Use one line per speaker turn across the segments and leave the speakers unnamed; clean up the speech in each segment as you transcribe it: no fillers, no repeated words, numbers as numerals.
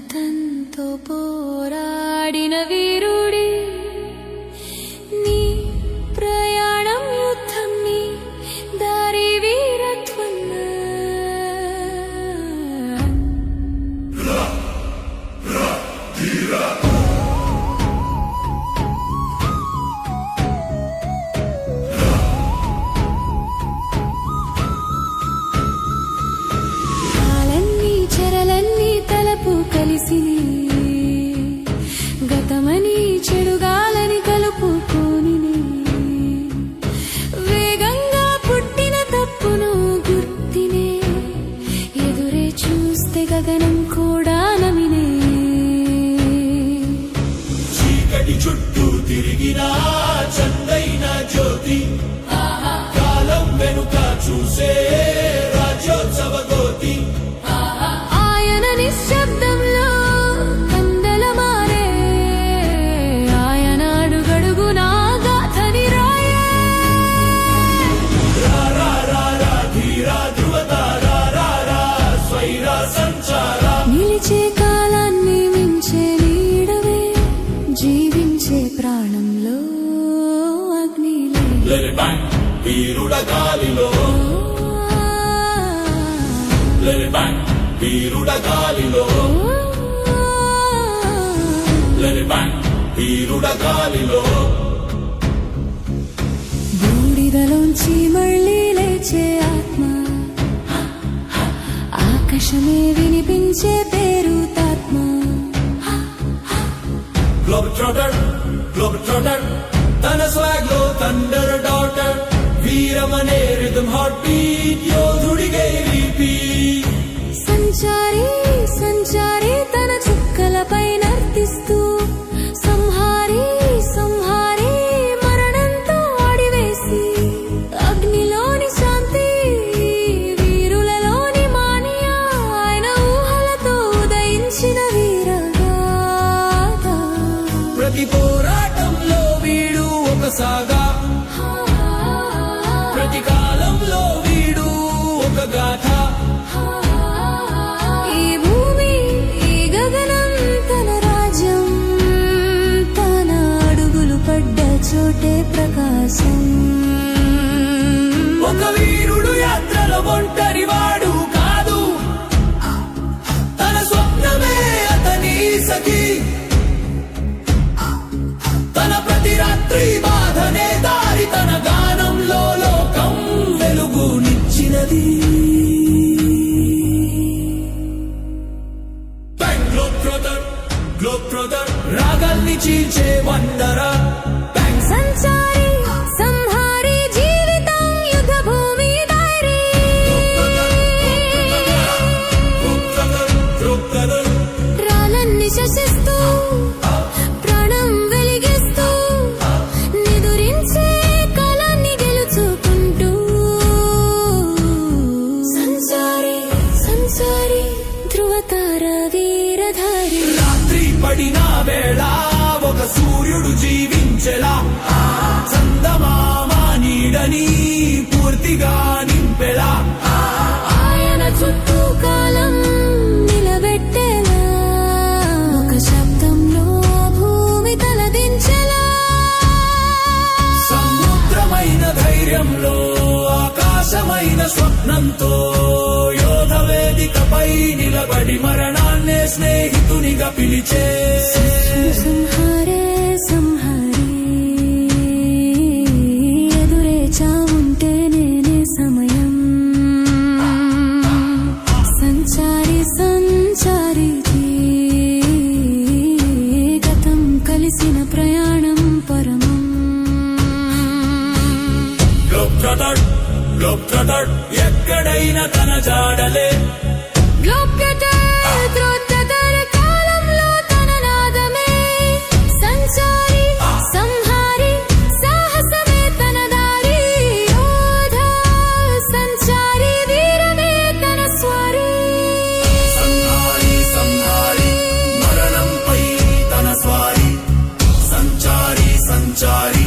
మతంతో పోరాడిన వీరుడి నీ ప్రయాణం యుద్ధం నీ దారి వీరత్వం కాలన్నీ చెరలన్నీ తలపు కలిసిని గతమని చెడుగాలని కలుపుకోని వేగంగా పుట్టిన తప్పును గుర్తినే ఎదురే చూస్తే గగనం కూడా నమినే
చీకటి చుట్టూ తిరిగినా చందైన జ్యోతి కాలం వెనుక చూసే రాజ్యోత్సవ గోతి
ఆయన నిశ్శబ్దంలో కందలమారే ఆయన అడుగడుగునా గాథని రాయే
ధీరా ధృవతారా స్వైరా సంచారా
నిలిచే కాలాన్ని మించే నీడవే జీవించే ప్రాణంలో అగ్నిలే
లెలిబాంగ్ వీరుడ గాలిలో లెలిబాంగ్ వీరుడ గాలిలో లెలిబాంగ్ వీరుడ గాలిలో
బూడిదలోంచి మళ్ళీ లేచే ఆత్మ ఆకాశమే వినిపించే పేరు తాత్మ
గ్లోబ్ ట్రోటర్ తన స్వాగ్ లో థండర్ డాటర్ వీరమనే రిథమ్ హార్ట్ బీట్ యోధుడిగై రిపీట్
సంచారి సంచారి తన చుక్కలపై నర్తిస్తూ సంహారి సంహారి మరణంతో ఆడివేసి అగ్నిలోని శాంతి వీరులలోని మానియా ఆయన ఊహలతో ఉదయించిన వీరగాథ
ప్రతి పోరాటంలో వీడు ఒక సాగా ప్రతి కాలంలో వీడు ఒక గాథ
ఈ భూమి ఈ గగనం తన రాజ్యం తన అడుగులు పడ్డ చోటే ప్రకాశం
ఒక వీరుడు యాత్రలో ఒంటరి వాడు కాదు తన స్వప్నమే అతని సఖి తన ప్రతి రాత్రి బాధనే దారి తన గానంలో లోకం వెలుగునిచ్చినది గ్లోబ్ ట్రోటర్ రాగాల్ని చీల్చే వండరా
సంచారి సంహారి జీవితం యుద్ధ భూమి డైరీ రాళ్ళన్ని శశిస్తూ ప్రాణం వెలిగిస్తూ నిదురించే కాలాన్ని గెలుచుకుంటూ సంచారి సంచారి ధృవతార వీరధారి
రాత్రి పడిన వేళ ఒక సూర్యుడు జీవించెలా చందమామ నీడని పూర్తిగా నింపెలా
ఆయన చుట్టూ కాలం నిలబెట్టేలా ఒక శబ్దంలో భూమి తలదించెలా
సముద్రమైన ధైర్యంలో ఆకాశమైన స్వప్నంతో యోధ వేదికపై నిలబడి మరణాన్నే స్నేహితునిగా పిలిచే
సంహారే సంహారి ఎదురే చావుంటే నేనే సమయం సంచారి సంచారి గతం కలిసిన ప్రయాణం పరమం
గ్లోబ్ ట్రోటర్ ఎక్కడైనా తన జాడలే
ద్రోత్తర కాలంలో తన నాదమే సంచారి సంహారి సాహసమే తన దారి యోధ సంచారి వీరమే తన స్వారీ
సంహారి సంహారి మరణంపై తన స్వారీ సంచారి సంచారి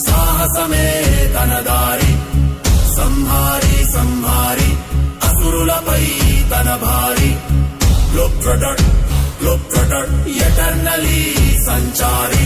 సాహసమే తన దారి సంహారి సంహారి అసురులపై తన భారీ గ్లోబ్ ట్రోటర్ గ్లోబ్ ట్రటర్ ఎటర్నలీ సంచారి